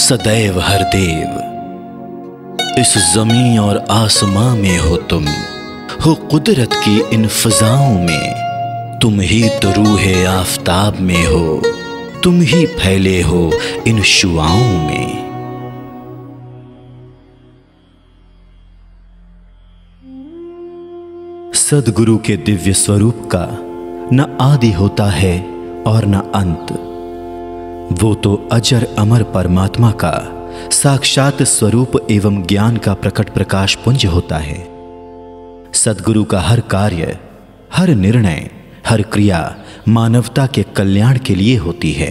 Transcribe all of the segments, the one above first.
सदैव हर देव, इस जमीन और आसमां में हो तुम, हो कुदरत की इन फिजाओं में। तुम ही तो रूहे आफताब में हो, तुम ही फैले हो इन शुआओं में। सदगुरु के दिव्य स्वरूप का न आदि होता है और न अंत। वो तो अजर अमर परमात्मा का साक्षात स्वरूप एवं ज्ञान का प्रकट प्रकाश पुंज होता है। सदगुरु का हर कार्य, हर निर्णय, हर क्रिया मानवता के कल्याण के लिए होती है।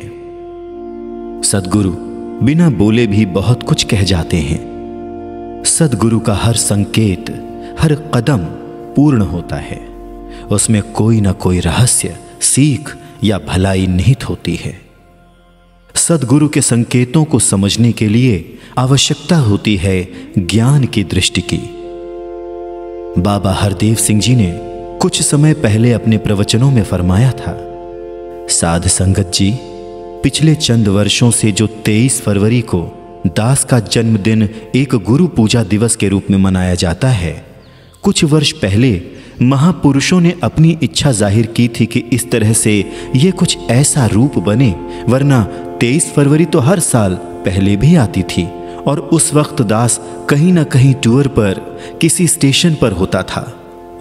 सदगुरु बिना बोले भी बहुत कुछ कह जाते हैं। सदगुरु का हर संकेत, हर कदम पूर्ण होता है। उसमें कोई ना कोई रहस्य, सीख या भलाई निहित होती है। सदगुरु के संकेतों को समझने के लिए आवश्यकता होती है ज्ञान की दृष्टि की। बाबा हरदेव सिंह जी ने कुछ समय पहले अपने प्रवचनों में फरमाया था, साध संगत जी, पिछले चंद वर्षों से जो 23 फरवरी को दास का जन्मदिन एक गुरु पूजा दिवस के रूप में मनाया जाता है, कुछ वर्ष पहले महापुरुषों ने अपनी इच्छा जाहिर की थी कि इस तरह से ये कुछ ऐसा रूप बने, वरना 23 फरवरी तो हर साल पहले भी आती थी और उस वक्त दास कहीं ना कहीं टूर पर किसी स्टेशन पर होता था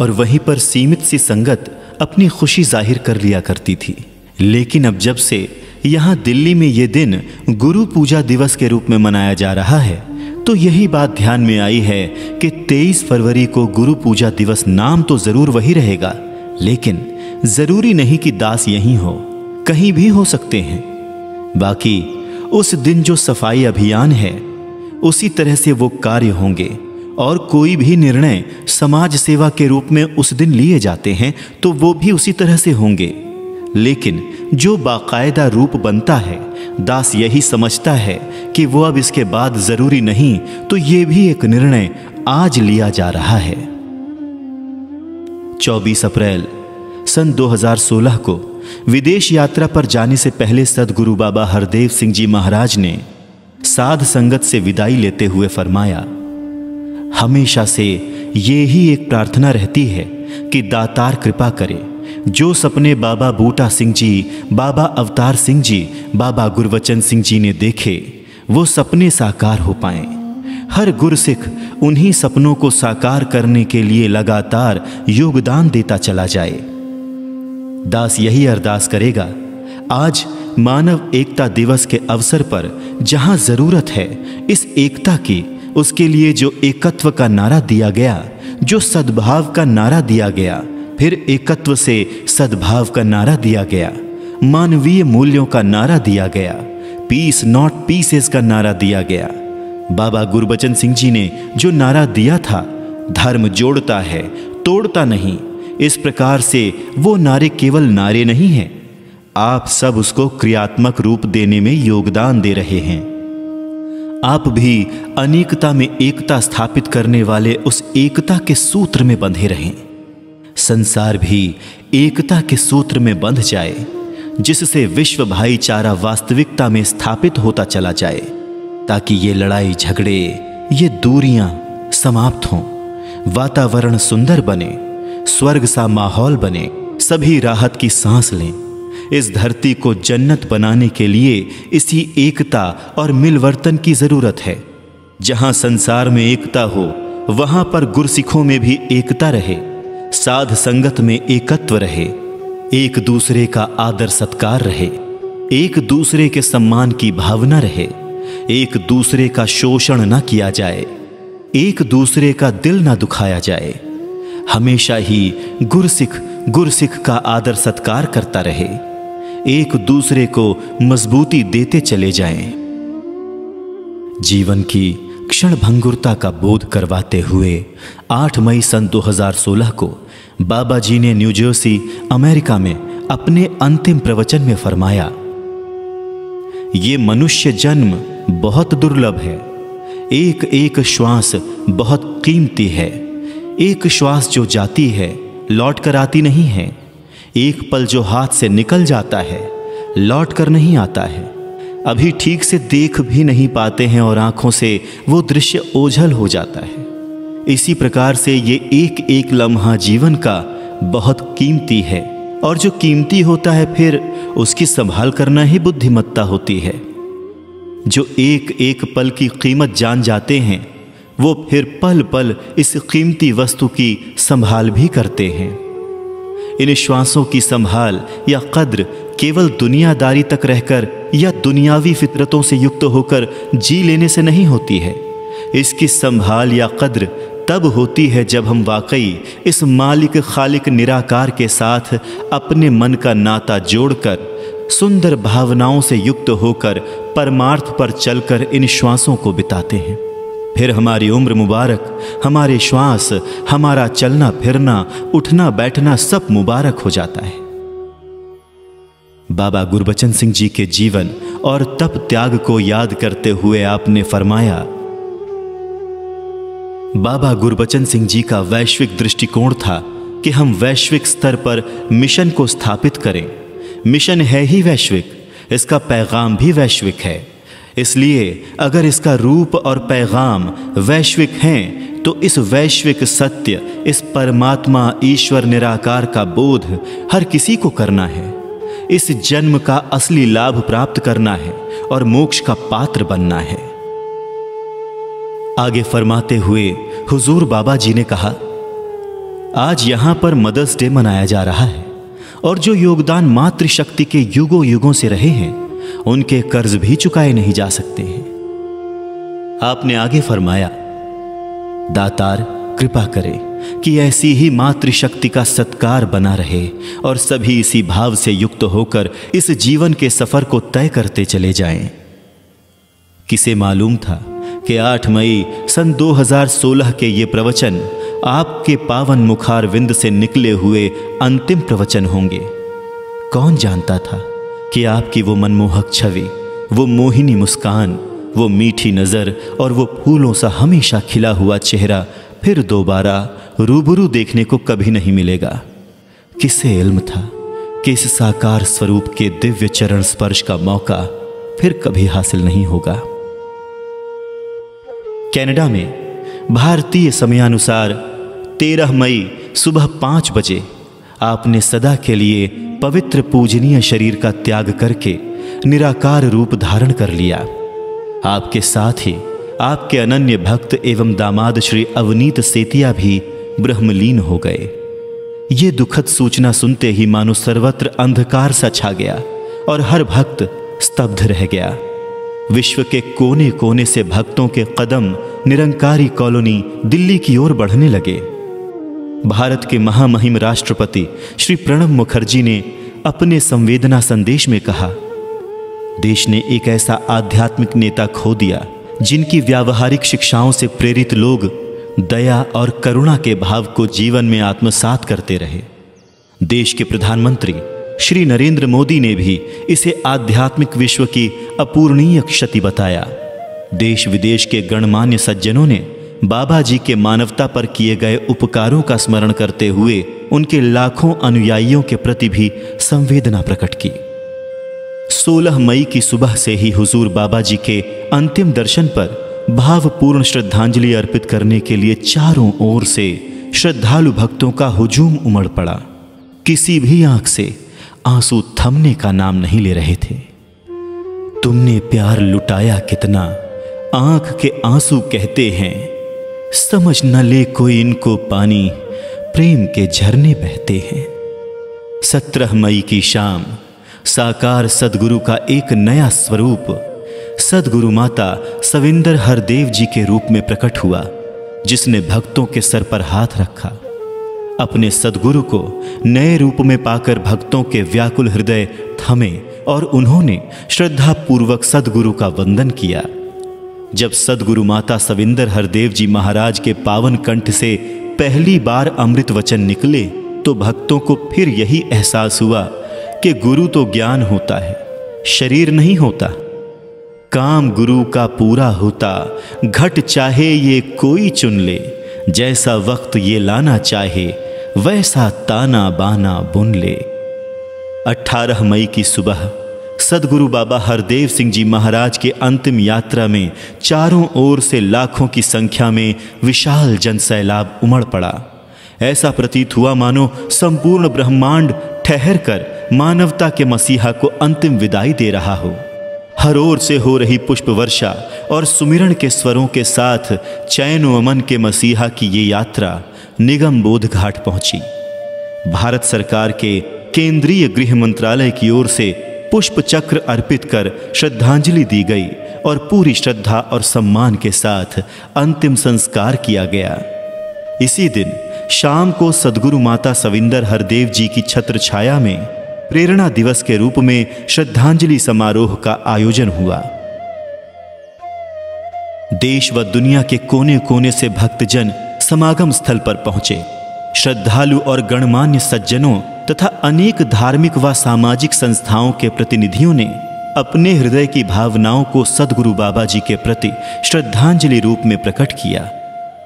और वहीं पर सीमित सी संगत अपनी खुशी जाहिर कर लिया करती थी। लेकिन अब जब से यहाँ दिल्ली में ये दिन गुरु पूजा दिवस के रूप में मनाया जा रहा है, तो यही बात ध्यान में आई है कि 23 फरवरी को गुरु पूजा दिवस नाम तो जरूर वही रहेगा, लेकिन जरूरी नहीं कि दास यहीं हो, कहीं भी हो सकते हैं। बाकी उस दिन जो सफाई अभियान है, उसी तरह से वो कार्य होंगे और कोई भी निर्णय समाज सेवा के रूप में उस दिन लिए जाते हैं तो वो भी उसी तरह से होंगे। लेकिन जो बाकायदा रूप बनता है, दास यही समझता है कि वो अब इसके बाद जरूरी नहीं, तो ये भी एक निर्णय आज लिया जा रहा है। 24 अप्रैल सन 2016 को विदेश यात्रा पर जाने से पहले सदगुरु बाबा हरदेव सिंह जी महाराज ने साध संगत से विदाई लेते हुए फरमाया, हमेशा से ये ही एक प्रार्थना रहती है कि दातार कृपा करे, जो सपने बाबा बूटा सिंह जी, बाबा अवतार सिंह जी, बाबा गुरबचन सिंह जी ने देखे, वो सपने साकार हो पाएं। हर गुरसिख उन्हीं सपनों को साकार करने के लिए लगातार योगदान देता चला जाए। दास यही अरदास करेगा, आज मानव एकता दिवस के अवसर पर जहां जरूरत है इस एकता की, उसके लिए जो एकत्व का नारा दिया गया, जो सद्भाव का नारा दिया गया, फिर एकत्व से सद्भाव का नारा दिया गया, मानवीय मूल्यों का नारा दिया गया, पीस नॉट पीसेस का नारा दिया गया। बाबा गुरबचन सिंह जी ने जो नारा दिया था, धर्म जोड़ता है, तोड़ता नहीं, इस प्रकार से वो नारे केवल नारे नहीं हैं, आप सब उसको क्रियात्मक रूप देने में योगदान दे रहे हैं। आप भी अनेकता में एकता स्थापित करने वाले उस एकता के सूत्र में बंधे रहें। संसार भी एकता के सूत्र में बंध जाए, जिससे विश्व भाईचारा वास्तविकता में स्थापित होता चला जाए, ताकि ये लड़ाई झगड़े, ये दूरियां समाप्त हों, वातावरण सुंदर बने, स्वर्ग सा माहौल बने, सभी राहत की सांस लें। इस धरती को जन्नत बनाने के लिए इसी एकता और मिलवर्तन की जरूरत है। जहां संसार में एकता हो, वहां पर गुरसिखों में भी एकता रहे, साध संगत में एकत्व रहे, एक दूसरे का आदर सत्कार रहे, एक दूसरे के सम्मान की भावना रहे, एक दूसरे का शोषण न किया जाए, एक दूसरे का दिल न दुखाया जाए। हमेशा ही गुरसिख का आदर सत्कार करता रहे, एक दूसरे को मजबूती देते चले जाएं। जीवन की क्षण भंगुरता का बोध करवाते हुए 8 मई सन 2016 को बाबा जी ने न्यू जर्सी अमेरिका में अपने अंतिम प्रवचन में फरमाया, ये मनुष्य जन्म बहुत दुर्लभ है, एक एक श्वास बहुत कीमती है, एक श्वास जो जाती है लौट कर आती नहीं है, एक पल जो हाथ से निकल जाता है लौट कर नहीं आता है। अभी ठीक से देख भी नहीं पाते हैं और आंखों से वो दृश्य ओझल हो जाता है। इसी प्रकार से ये एक एक लम्हा जीवन का बहुत कीमती है, और जो कीमती होता है फिर उसकी संभाल करना ही बुद्धिमत्ता होती है। जो एक एक पल की कीमत जान जाते हैं वो फिर पल पल इस कीमती वस्तु की संभाल भी करते हैं। इन श्वासों की संभाल या कद्र केवल दुनियादारी तक रहकर या दुनियावी फितरतों से युक्त होकर जी लेने से नहीं होती है। इसकी संभाल या कद्र तब होती है जब हम वाकई इस मालिक खालिक निराकार के साथ अपने मन का नाता जोड़कर सुंदर भावनाओं से युक्त होकर परमार्थ पर चलकर इन श्वासों को बिताते हैं। फिर हमारी उम्र मुबारक, हमारे श्वास, हमारा चलना फिरना, उठना बैठना सब मुबारक हो जाता है। बाबा गुरबचन सिंह जी के जीवन और तप त्याग को याद करते हुए आपने फरमाया, बाबा गुरबचन सिंह जी का वैश्विक दृष्टिकोण था कि हम वैश्विक स्तर पर मिशन को स्थापित करें। मिशन है ही वैश्विक, इसका पैगाम भी वैश्विक है। इसलिए अगर इसका रूप और पैगाम वैश्विक हैं तो इस वैश्विक सत्य, इस परमात्मा ईश्वर निराकार का बोध हर किसी को करना है। इस जन्म का असली लाभ प्राप्त करना है और मोक्ष का पात्र बनना है। आगे फरमाते हुए हुजूर बाबा जी ने कहा, आज यहां पर मदर्स डे मनाया जा रहा है और जो योगदान मातृशक्ति के युगों युगों से रहे हैं उनके कर्ज भी चुकाए नहीं जा सकते हैं। आपने आगे फरमाया, दातार कृपा करे कि ऐसी ही मातृशक्ति का सत्कार बना रहे और सभी इसी भाव से युक्त होकर इस जीवन के सफर को तय करते चले जाएं। किसे मालूम था कि 8 मई सन 2016 के ये प्रवचन आपके पावन मुखार विंद से निकले हुए अंतिम प्रवचन होंगे। कौन जानता था कि आपकी वो मनमोहक छवि, वो मोहिनी मुस्कान, वो मीठी नजर और वो फूलों सा हमेशा खिला हुआ चेहरा फिर दोबारा रूबरू देखने को कभी नहीं मिलेगा। किसे इल्म था कि इस साकार स्वरूप के दिव्य चरण स्पर्श का मौका फिर कभी हासिल नहीं होगा। कनाडा में भारतीय समयानुसार 13 मई सुबह 5 बजे आपने सदा के लिए पवित्र पूजनीय शरीर का त्याग करके निराकार रूप धारण कर लिया। आपके साथ ही आपके अनन्य भक्त एवं दामाद श्री अवनीत सेतिया भी ब्रह्मलीन हो गए। ये दुखद सूचना सुनते ही मानो सर्वत्र अंधकार सा छा गया और हर भक्त स्तब्ध रह गया। विश्व के कोने कोने से भक्तों के कदम निरंकारी कॉलोनी दिल्ली की ओर बढ़ने लगे। भारत के महामहिम राष्ट्रपति श्री प्रणब मुखर्जी ने अपने संवेदना संदेश में कहा, देश ने एक ऐसा आध्यात्मिक नेता खो दिया जिनकी व्यावहारिक शिक्षाओं से प्रेरित लोग दया और करुणा के भाव को जीवन में आत्मसात करते रहे। देश के प्रधानमंत्री श्री नरेंद्र मोदी ने भी इसे आध्यात्मिक विश्व की अपूर्णीय क्षति बताया। देश विदेश के गणमान्य सज्जनों ने बाबा जी के मानवता पर किए गए उपकारों का स्मरण करते हुए उनके लाखों अनुयायियों के प्रति भी संवेदना प्रकट की। 16 मई की सुबह से ही हुजूर बाबा जी के अंतिम दर्शन पर भावपूर्ण श्रद्धांजलि अर्पित करने के लिए चारों ओर से श्रद्धालु भक्तों का हुजूम उमड़ पड़ा। किसी भी आंख से आंसू थमने का नाम नहीं ले रहे थे। तुमने प्यार लुटाया कितना, आंख के आंसू कहते हैं, समझ न ले कोई इनको पानी, प्रेम के झरने बहते हैं। 17 मई की शाम साकार सदगुरु का एक नया स्वरूप सदगुरु माता सविंदर हरदेव जी के रूप में प्रकट हुआ, जिसने भक्तों के सर पर हाथ रखा। अपने सदगुरु को नए रूप में पाकर भक्तों के व्याकुल हृदय थमे और उन्होंने श्रद्धा पूर्वक सदगुरु का वंदन किया। जब सदगुरु माता सविंदर हरदेव जी महाराज के पावन कंठ से पहली बार अमृत वचन निकले तो भक्तों को फिर यही एहसास हुआ कि गुरु तो ज्ञान होता है, शरीर नहीं होता। काम गुरु का पूरा होता, घट चाहे ये कोई चुन ले, जैसा वक्त ये लाना चाहे वैसा ताना बाना बुन ले। 18 मई की सुबह सदगुरु बाबा हरदेव सिंह जी महाराज के अंतिम यात्रा में चारों ओर से लाखों की संख्या में विशाल जनसैलाब उमड़ पड़ा। ऐसा प्रतीत हुआ मानो संपूर्ण ब्रह्मांड ठहर कर मानवता के मसीहा को अंतिम विदाई दे रहा हो। हर ओर से हो रही पुष्प वर्षा और सुमिरण के स्वरों के साथ चैन व अमन के मसीहा की ये यात्रा निगम बोध घाट पहुंची। भारत सरकार के केंद्रीय गृह मंत्रालय की ओर से पुष्प चक्र अर्पित कर श्रद्धांजलि दी गई और पूरी श्रद्धा और सम्मान के साथ अंतिम संस्कार किया गया। इसी दिन शाम को सदगुरु माता सविंदर हरदेव जी की छत्र छाया में प्रेरणा दिवस के रूप में श्रद्धांजलि समारोह का आयोजन हुआ। देश व दुनिया के कोने कोने से भक्तजन समागम स्थल पर पहुंचे। श्रद्धालु और गणमान्य सज्जनों तथा अनेक धार्मिक व सामाजिक संस्थाओं के प्रतिनिधियों ने अपने हृदय की भावनाओं को सदगुरु बाबा जी के प्रति श्रद्धांजलि रूप में प्रकट किया।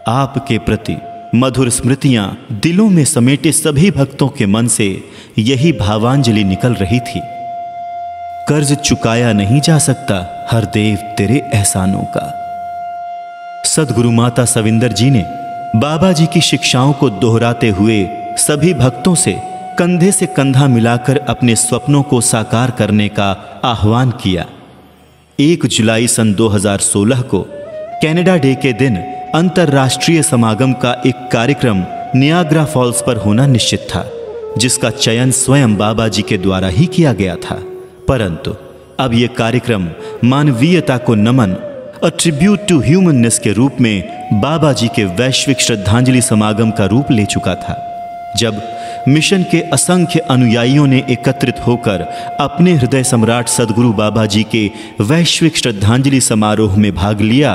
आपके प्रति मधुर स्मृतियां दिलों में समेटे सभी भक्तों के मन से यही भावांजलि निकल रही थी। कर्ज चुकाया नहीं जा सकता हरदेव तेरे एहसानों का। सदगुरु माता सविंदर जी ने बाबा जी की शिक्षाओं को दोहराते हुए सभी भक्तों से कंधे से कंधा मिलाकर अपने स्वप्नों को साकार करने का आह्वान किया। 1 जुलाई सन 2016 को कनाडा डे के दिन अंतर्राष्ट्रीय समागम का एक कार्यक्रम नियाग्रा फॉल्स पर होना निश्चित था, जिसका चयन स्वयं बाबा जी के द्वारा ही किया गया था। परंतु अब यह कार्यक्रम मानवीयता को नमन, अ ट्रिब्यूट टू ह्यूमननेस के रूप में बाबा जी के वैश्विक श्रद्धांजलि समागम का रूप ले चुका था। जब मिशन के असंख्य अनुयायियों ने एकत्रित होकर अपने हृदय सम्राट सदगुरु बाबा जी के वैश्विक श्रद्धांजलि समारोह में भाग लिया,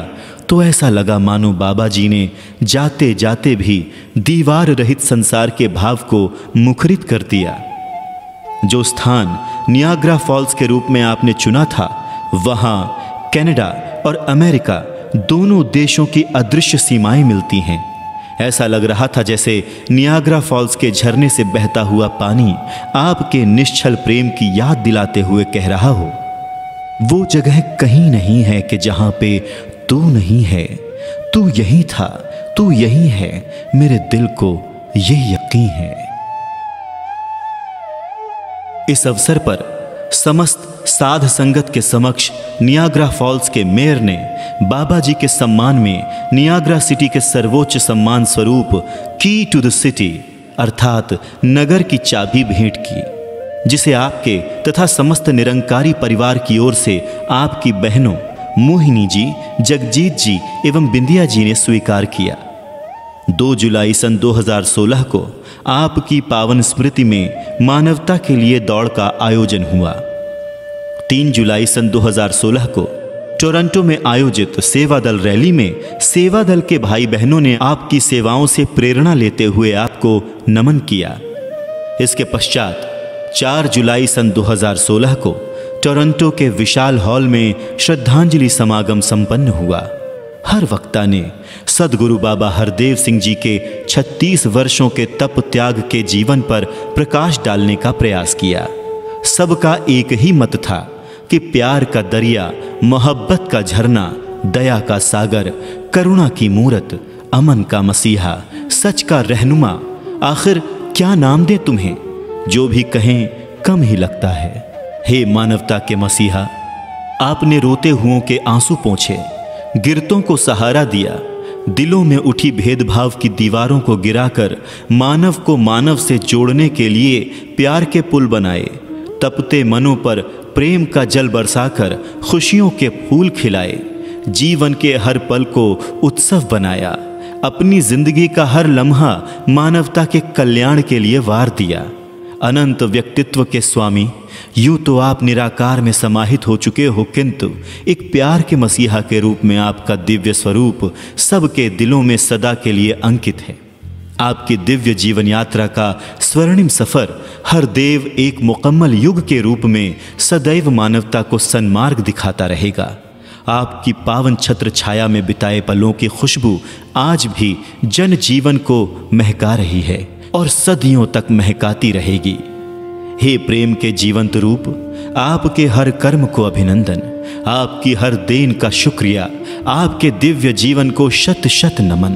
तो ऐसा लगा मानो बाबा जी ने जाते जाते भी दीवार रहित संसार के भाव को मुखरित कर दिया। जो स्थान नियाग्रा फॉल्स के रूप में आपने चुना था, वहां कनाडा और अमेरिका दोनों देशों की अदृश्य सीमाएं मिलती हैं। ऐसा लग रहा था जैसे नियाग्रा फॉल्स के झरने से बहता हुआ पानी आपके निश्चल प्रेम की याद दिलाते हुए कह रहा हो, वो जगह कहीं नहीं है कि जहां पे तू नहीं है, तू यही था, तू यही है, मेरे दिल को ये यकीन है। इस अवसर पर समस्त साध संगत के समक्ष नियाग्रा फॉल्स के मेयर ने बाबा जी के सम्मान में नियाग्रा सिटी के सर्वोच्च सम्मान स्वरूप की टू द सिटी अर्थात नगर की चाबी भेंट की, जिसे आपके तथा समस्त निरंकारी परिवार की ओर से आपकी बहनों मोहिनी जी, जगजीत जी एवं बिंदिया जी ने स्वीकार किया। 2 जुलाई सन 2016 को आपकी पावन स्मृति में मानवता के लिए दौड़ का आयोजन हुआ। 3 जुलाई सन 2016 को टोरंटो में आयोजित सेवा दल रैली में सेवा दल के भाई बहनों ने आपकी सेवाओं से प्रेरणा लेते हुए आपको नमन किया। इसके पश्चात 4 जुलाई सन 2016 को टोरंटो के विशाल हॉल में श्रद्धांजलि समागम संपन्न हुआ। हर वक्ता ने सदगुरु बाबा हरदेव सिंह जी के 36 वर्षों के तप त्याग के जीवन पर प्रकाश डालने का प्रयास किया। सबका एक ही मत था कि प्यार का दरिया, मोहब्बत का झरना, दया का सागर, करुणा की मूरत, अमन का मसीहा, सच का रहनुमा, आखिर क्या नाम दे तुम्हें, जो भी कहें कम ही लगता है। हे मानवता के मसीहा, आपने रोते हुओं के आंसू पोंछे, गिरतों को सहारा दिया, दिलों में उठी भेदभाव की दीवारों को गिराकर मानव को मानव से जोड़ने के लिए प्यार के पुल बनाए, तपते मनों पर प्रेम का जल बरसाकर खुशियों के फूल खिलाए, जीवन के हर पल को उत्सव बनाया, अपनी जिंदगी का हर लम्हा मानवता के कल्याण के लिए वार दिया। अनंत व्यक्तित्व के स्वामी, यूं तो आप निराकार में समाहित हो चुके हो, किंतु एक प्यार के मसीहा के रूप में आपका दिव्य स्वरूप सबके दिलों में सदा के लिए अंकित है। आपकी दिव्य जीवन यात्रा का स्वर्णिम सफर हर देव एक मुकम्मल युग के रूप में सदैव मानवता को सन्मार्ग दिखाता रहेगा। आपकी पावन छत्र छाया में बिताए पलों की खुशबू आज भी जन जीवन को महका रही है और सदियों तक महकाती रहेगी। हे प्रेम के जीवंत रूप, आपके हर कर्म को अभिनंदन, आपकी हर देन का शुक्रिया, आपके दिव्य जीवन को शत शत नमन।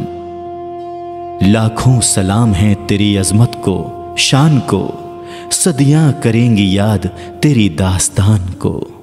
लाखों सलाम हैं तेरी अजमत को, शान को, सदियां करेंगी याद तेरी दास्तान को।